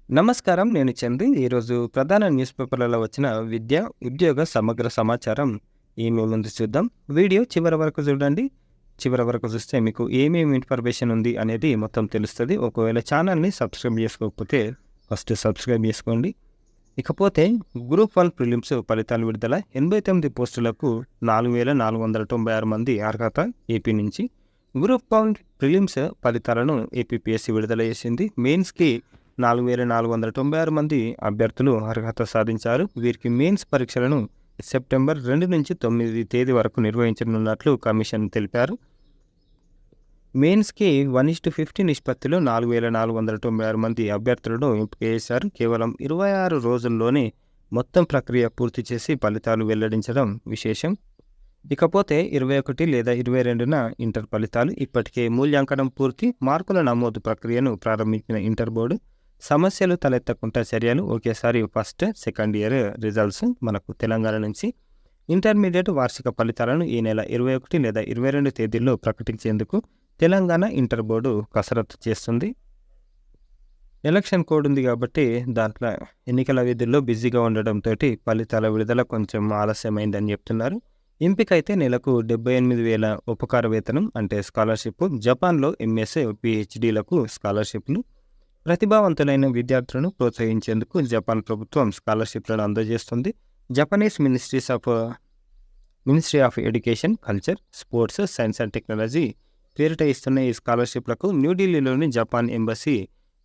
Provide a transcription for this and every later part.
నమస్కారం. నేను చందు. ఈరోజు ప్రధాన న్యూస్ పేపర్లలో వచ్చిన విద్య, ఉద్యోగ సమగ్ర సమాచారం మీ ముందు చూద్దాం. వీడియో చివరి వరకు చూడండి. చివరి వరకు చూస్తే మీకు ఏమేమి ఇన్ఫర్మేషన్ ఉంది అనేది మొత్తం తెలుస్తుంది. ఒకవేళ ఛానల్ని సబ్స్క్రైబ్ చేసుకోకపోతే ఫస్ట్ సబ్స్క్రైబ్ చేసుకోండి. ఇకపోతే గ్రూప్ 1 ప్రిలిమ్స్ ఫలితాలు విడుదల. 89 పోస్టులకు 4,496 మంది అర్హత ఏపీ నుంచి. గ్రూప్ 1 ప్రిలిమ్స్ ఫలితాలను ఏపీపీఎస్సీ విడుదల చేసింది. మెయిన్స్కి 4,496 మంది అభ్యర్థులు అర్హత సాధించారు. వీరికి మెయిన్స్ పరీక్షలను సెప్టెంబర్ 2 నుంచి 9 తేదీ వరకు నిర్వహించనున్నట్లు కమిషన్ తెలిపారు. మెయిన్స్కి 1:50 నిష్పత్తిలో 4,496 మంది అభ్యర్థులను ఎంపిక చేశారు. కేవలం 26 రోజుల్లోనే మొత్తం ప్రక్రియ పూర్తి చేసి ఫలితాలు వెల్లడించడం విశేషం. ఇకపోతే 21 లేదా 22న ఇంటర్ ఫలితాలు. ఇప్పటికే మూల్యాంకనం పూర్తి. మార్కుల నమోదు ప్రక్రియను ప్రారంభించిన ఇంటర్ బోర్డు. సమస్యలు తలెత్తకుండా చర్యలు. ఒకేసారి ఫస్ట్, సెకండ్ ఇయర్ రిజల్ట్స్ మనకు తెలంగాణ నుంచి. ఇంటర్మీడియట్ వార్షిక ఫలితాలను ఈ నెల 21 లేదా 22 తేదీల్లో ప్రకటించేందుకు తెలంగాణ ఇంటర్ బోర్డు కసరత్తు చేస్తుంది. ఎలక్షన్ కోడ్ ఉంది కాబట్టి దాంట్లో ఎన్నికల విధుల్లో బిజీగా ఉండడంతో ఫలితాల విడుదల కొంచెం ఆలస్యమైందని చెప్తున్నారు. ఎంపిక అయితే నెలకు 78,000 ఉపకార వేతనం అంటే స్కాలర్షిప్. జపాన్లో ఎంఎస్, పిహెచ్డీలకు స్కాలర్షిప్లు. ప్రతిభావంతులైన విద్యార్థులను ప్రోత్సహించేందుకు జపాన్ ప్రభుత్వం స్కాలర్షిప్లను అందజేస్తుంది. Japanese ministry of education, culture, sports, science and technology పేరిట ఇస్తున్న ఈ స్కాలర్షిప్లకు న్యూఢిల్లీలోని జపాన్ ఎంబసీ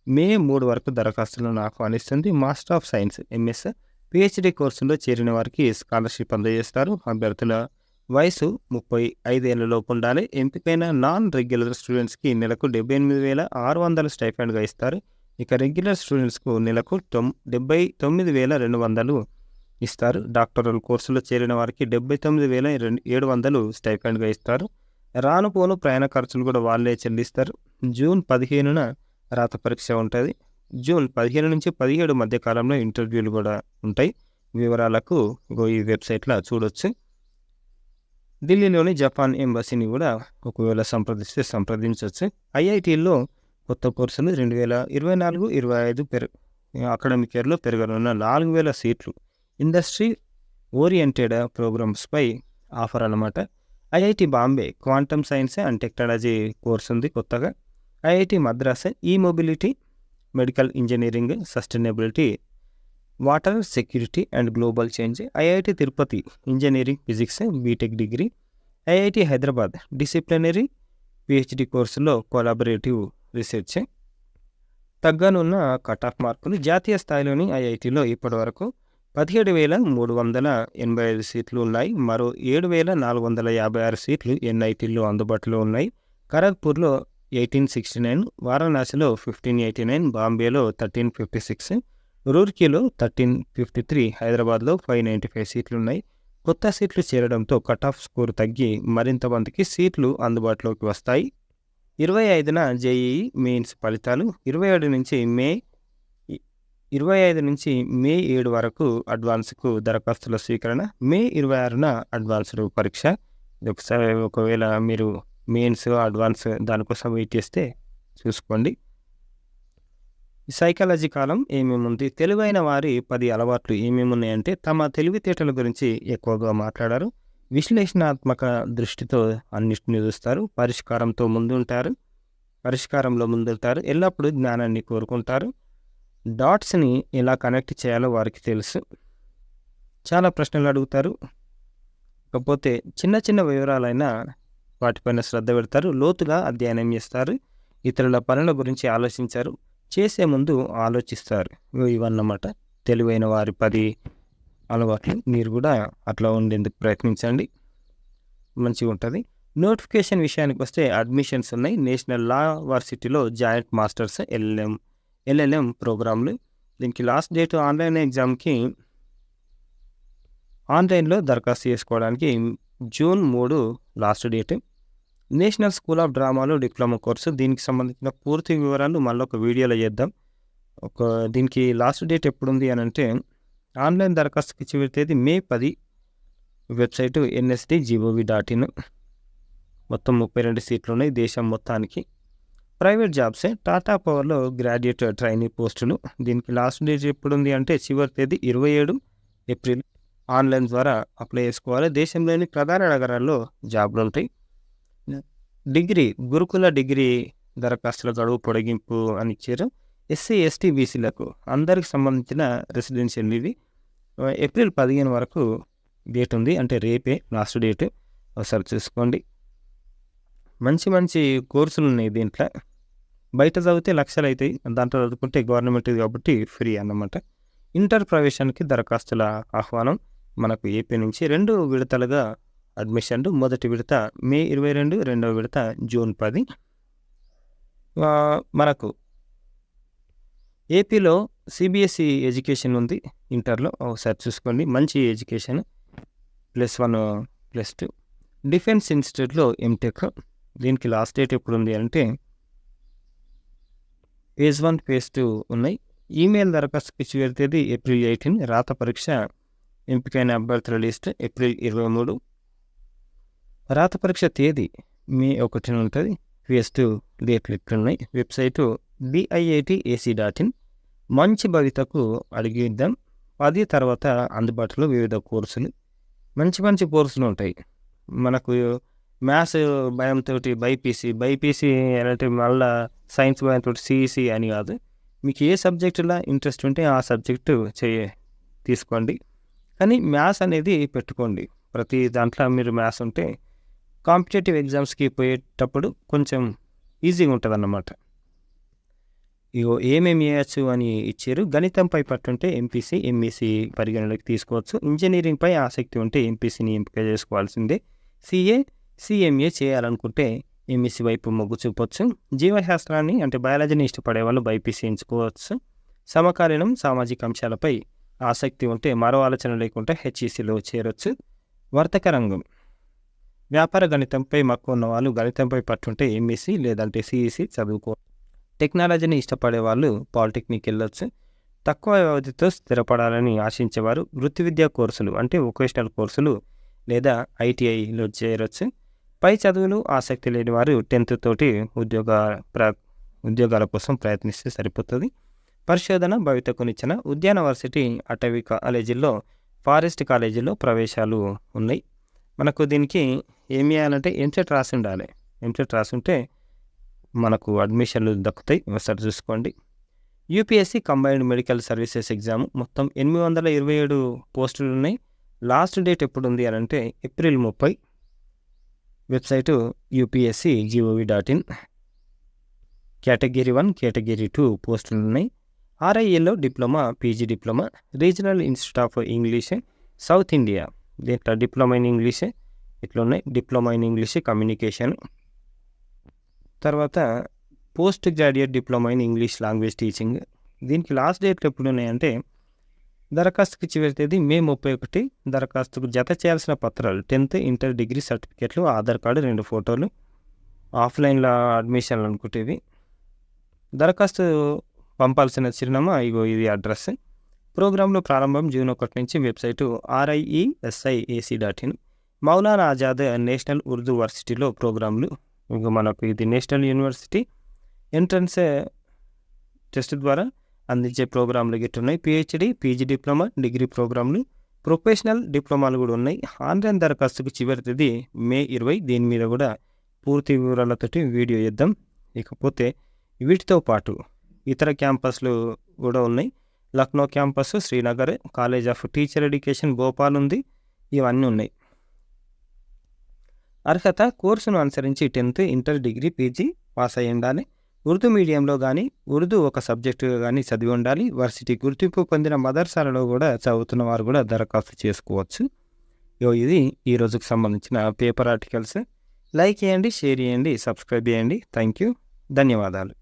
మే 3 వరకు దరఖాస్తులను ఆహ్వానిస్తుంది. Master of science, MS, PhD కోర్సులో చేరిన వారికి స్కాలర్షిప్ అందజేస్తారు. అభ్యర్థుల వయసు 35 ఏళ్లలోపు ఉండాలి. ఎంపికైన నాన్ రెగ్యులర్ స్టూడెంట్స్కి నెలకు 78,600 స్టైఫండ్గా ఇస్తారు. ఇక రెగ్యులర్ స్టూడెంట్స్కు నెలకు 79,200 ఇస్తారు. డాక్టరల్ కోర్సులో చేరిన వారికి 79,700 స్టైఫండ్గా ఇస్తారు. రాను పోను ప్రయాణ ఖర్చులు కూడా వాళ్ళే చెల్లిస్తారు. జూన్ 15న రాత పరీక్ష ఉంటుంది. జూన్ 15 నుంచి 17 మధ్య కాలంలో ఇంటర్వ్యూలు కూడా ఉంటాయి. వివరాలకు ఈ వెబ్సైట్లో చూడొచ్చు. ఢిల్లీలోని జపాన్ ఎంబసీని కూడా ఒకవేళ సంప్రదించవచ్చు. ఐఐటీల్లో కొత్త కోర్సులు 2024-25 అకాడమిక్ ఇయర్లో పెరగనున్న 4,000 సీట్లు. ఇండస్ట్రీ ఓరియంటెడ్ ప్రోగ్రామ్స్పై ఆఫర్ అన్నమాట. IIT Bombay quantum science and technology course ఉంది కొత్తగా. IIT Madras e mobility, medical engineering, sustainability, water security and global change. IIT Tirupati engineering physics BTech degree. IIT Hyderabad disciplinary PhD కోర్సులో కొలాబరేటివ్ రీసెర్చ్. తగ్గనున్న cut off మార్కులు. జాతీయ స్థాయిలోని ఐఐటిలో ఇప్పటివరకు 17,385 సీట్లు ఉన్నాయి. మరో 7,456 సీట్లు ఎన్ఐటీల్లో అందుబాటులో ఉన్నాయి. ఖరగ్పూర్లో 1869, వారణాసిలో 1589, బాంబేలో 1356, రూర్కీలో 1353, హైదరాబాద్లో 595 సీట్లున్నాయి. కొత్త సీట్లు చేరడంతో కట్ ఆఫ్ స్కోర్ తగ్గి మరింత మందికి సీట్లు అందుబాటులోకి వస్తాయి. 25న జేఈఈ మెయిన్స్ ఫలితాలు. 25 నుంచి మే 7 వరకు అడ్వాన్స్కు దరఖాస్తుల స్వీకరణ. మే 26న అడ్వాన్స్డ్ పరీక్ష. ఒకవేళ మీరు మెయిన్స్, అడ్వాన్స్ దానికోసం వెయిట్ చేస్తే చూసుకోండి. సైకాలజీ కాలం ఏమేమి ఉంది. తెలివైన వారి 10 అలవాట్లు ఏమేమి ఉన్నాయంటే తమ తెలివితేటల గురించి ఎక్కువగా మాట్లాడారు. విశ్లేషణాత్మక దృష్టితో అన్నిటిని చూస్తారు. పరిష్కారంలో ముందుంటారు. ఎల్లప్పుడూ జ్ఞానాన్ని కోరుకుంటారు. డాట్స్ని ఎలా కనెక్ట్ చేయాలో వారికి తెలుసు. చాలా ప్రశ్నలు అడుగుతారు. కాకపోతే చిన్న చిన్న వివరాలైనా వాటిపైన శ్రద్ధ పెడతారు. లోతుగా అధ్యయనం చేస్తారు. ఇతరుల పనుల గురించి ఆలోచించారు. చేసే ముందు ఆలోచిస్తారు. ఇవన్నమాట తెలివైన వారి 10 అలవాట్లు. మీరు కూడా అట్లా ఉండేందుకు ప్రయత్నించండి, మంచిగా ఉంటుంది. నోటిఫికేషన్ విషయానికి వస్తే అడ్మిషన్స్ ఉన్నాయి. నేషనల్ లా వర్సిటీలో జాయింట్ మాస్టర్స్, ఎల్ఎల్ఎం ప్రోగ్రాంలు. దీనికి లాస్ట్ డేట్ ఆన్లైన్లో దరఖాస్తు చేసుకోవడానికి June 3 last date. National school of డ్రామాలో డిప్లొమా కోర్సు. దీనికి సంబంధించిన పూర్తి వివరాలు మళ్ళీ ఒక వీడియోలో చేద్దాం. దీనికి లాస్ట్ డేట్ ఎప్పుడుంది అని అంటే ఆన్లైన్ దరఖాస్తుకి చివరి తేదీ మే 10. Website nsd.gov.in. మొత్తం 32 సీట్లు ఉన్నాయి దేశం మొత్తానికి. ప్రైవేట్ జాబ్సే టాటా పవర్‌లో గ్రాడ్యుయేట్ ట్రైనీ పోస్టులు. దీనికి లాస్ట్ డేట్ ఎప్పుడుంది అంటే చివరి తేదీ 27 ఏప్రిల్. ఆన్‌లైన్ ద్వారా అప్లై చేసుకోవాలి. దేశంలోని ప్రధాన నగరాల్లో జాబ్‌లుంటాయి. డిగ్రీ, గురుకుల డిగ్రీ దరఖాస్తుల గడువు పొడిగింపు అని ఇచ్చారు. ఎస్సీ, ఎస్టీ, బీసీలకు అందరికి సంబంధించిన రెసిడెన్షియల్ ఇవి. ఏప్రిల్ 15 వరకు డేట్ ఉంది. అంటే రేపే లాస్ట్ డేట్. ఒకసారి చూసుకోండి. మంచి మంచి కోర్సులున్నాయి దీంట్లో. బయట చదివితే లక్షలైతాయి. దాంట్లో చదువుకుంటే గవర్నమెంట్‌ది కాబట్టి ఫ్రీ అన్నమాట. ఇంటర్ ప్రవేశానికి దరఖాస్తుల ఆహ్వానం మనకు ఏపీ నుంచి 2 విడతలుగా అడ్మిషన్లు. మొదటి విడత మే 22, రెండవ విడత జూన్ 10. మనకు ఏపీలో సిబిఎస్ఈ ఎడ్యుకేషన్ ఉంది ఇంటర్‌లో. ఒకసారి చూసుకోండి. మంచి ఎడ్యుకేషన్. +1, +2. డిఫెన్స్ ఇన్స్టిట్యూట్‌లో ఎంటెక్. దీనికి లాస్ట్ డేట్ ఎప్పుడుంది అంటే ఫేజ్ 1, ఫేజ్ 2 ఉన్నాయి. ఈమెయిల్ దరఖాస్తుకి చివరి తేదీ ఏప్రిల్ 18. రాత పరీక్ష ఎంపికైన అభ్యర్థుల లిస్ట్ ఏప్రిల్ 23. రాత పరీక్ష తేదీ మే 1 ఉంటుంది. ఫేజ్ 2 డేట్లు ఇట్లున్నాయి. Website diitac.in. మంచి భవితకు అడిగిద్దాం. 10 తర్వాత అందుబాటులో వివిధ కోర్సులు. మంచి మంచి కోర్సులు ఉంటాయి. మనకు మ్యాథ్స్ భయంతోటి బైపీసీ అంటే మళ్ళా సైన్స్ భయంతోటి సిఈసి అని కాదు. మీకు ఏ సబ్జెక్టులో ఇంట్రెస్ట్ ఉంటే ఆ సబ్జెక్టు తీసుకోండి. కానీ మ్యాథ్స్ అనేది పెట్టుకోండి. ప్రతి దాంట్లో మీరు మ్యాథ్స్ ఉంటే కాంపిటేటివ్ ఎగ్జామ్స్కి పోయేటప్పుడు కొంచెం ఈజీగా ఉంటుంది అన్నమాట. ఇగో ఏమేమి చేయొచ్చు అని ఇచ్చారు. గణితంపై పట్టుంటే ఎంపీసీ, ఎంఈసీ పరిగణలోకి తీసుకోవచ్చు. ఇంజనీరింగ్పై ఆసక్తి ఉంటే ఎంపీసీని ఎంపిక చేసుకోవాల్సిందే. సిఏ, సిఎంఏ చేయాలనుకుంటే ఎంఈసీ వైపు మొగ్గు చూపొచ్చు. జీవశాస్త్రాన్ని అంటే బయాలజీని ఇష్టపడే వాళ్ళు బైపీసీ ఎంచుకోవచ్చు. సమకాలీనం, సామాజిక అంశాలపై ఆసక్తి ఉంటే మరో ఆలోచన లేకుంటే హెచ్ఈసీలో చేరొచ్చు. వర్తక రంగం, వ్యాపార గణితంపై మక్కువ ఉన్న వాళ్ళు గణితంపై పట్టుంటే ఎంఈసీ లేదంటే సిఈసీ చదువుకో. టెక్నాలజీని ఇష్టపడే వాళ్ళు పాలిటెక్నిక్ వెళ్ళొచ్చు. తక్కువ వ్యవధితో స్థిరపడాలని ఆశించేవారు వృత్తి విద్యా కోర్సులు అంటే వొకేషనల్ కోర్సులు లేదా ఐటీఐలో చేరొచ్చు. పై చదువులు ఆసక్తి లేని వారు 10th తోటి ఉద్యోగాల కోసం ప్రయత్నిస్తే సరిపోతుంది. పరిశోధన భవితకునిచ్చిన ఉద్యాన వర్సిటీ, అటవీ కాలేజీల్లో, ఫారెస్ట్ కాలేజీల్లో ప్రవేశాలు ఉన్నాయి. మనకు దీనికి ఏం చేయాలంటే ఎంసెట్ రాసి ఉండాలి. ఎంసెట్ రాసి ఉంటే మనకు అడ్మిషన్లు దక్కుతాయి. ఒకసారి చూసుకోండి. UPSC combined medical services exam మొత్తం 827 పోస్టులు ఉన్నాయి. లాస్ట్ డేట్ ఎప్పుడు ఉంది అని అంటే April 30. Website upsc.gov.in. Category 1, category 2 పోస్టులు ఉన్నాయి. ఆర్ఐఎల్లో diploma, PG diploma. Regional institute of English South India, దీంట్లో డిప్లొమా ఇన్ ఇంగ్లీష్ ఇట్లున్నాయి. Diploma in English communication. తర్వాత post graduate diploma in English language teaching. దీనికి లాస్ట్ డేట్లు ఎప్పుడు ఉన్నాయంటే దరఖాస్తుకి చివరి తేదీ మే 31. దరఖాస్తుకు జత చేయాల్సిన పత్రాలు 10th, ఇంటర్, డిగ్రీ సర్టిఫికేట్లు, ఆధార్ కార్డు, 2 ఫోటోలు. ఆఫ్లైన్లో అడ్మిషన్లు అనుకుంటేవి. దరఖాస్తు పంపాల్సిన చిరునామా ఇది అడ్రస్. ప్రోగ్రాంలో ప్రారంభం జూన్ 1 నుంచి. Website riesiac.in. Maulana Azad national Urdu వర్సిటీలో ప్రోగ్రాంలు. మనకు ఇది నేషనల్ యూనివర్సిటీ ఎంట్రన్స్ టెస్ట్ ద్వారా అందించే ప్రోగ్రాంలు గిట్టున్నాయి. పిహెచ్డి, పీజీ డిప్లొమా, డిగ్రీ ప్రోగ్రాంలు, ప్రొఫెషనల్ డిప్లొమాలు కూడా ఉన్నాయి. ఆన్లైన్ దరఖాస్తుకు చివరి తేదీ మే 20. దీని మీద కూడా పూర్తి వివరాలతోటి వీడియో చేద్దాం. ఇకపోతే వీటితో పాటు ఇతర క్యాంపస్లు కూడా ఉన్నాయి. Lucknow campus, Srinagar, college of teacher education Bhopal ఉంది. ఇవన్నీ ఉన్నాయి. అర్హత కోర్సును అనుసరించి 10th, inter, degree, PG pass అయ్యి ఉండాలి. ఉర్దూ మీడియంలో కానీ ఉర్దూ ఒక సబ్జెక్టుగా కానీ చదివి ఉండాలి. వర్సిటీ గుర్తింపు పొందిన మదర్సాలలో కూడా చదువుతున్న వారు కూడా దరఖాస్తు చేసుకోవచ్చు. ఇది ఈ రోజుకు సంబంధించిన పేపర్ ఆర్టికల్స్. లైక్ చేయండి, షేర్ చేయండి, సబ్స్క్రైబ్ చేయండి. Thank you. ధన్యవాదాలు.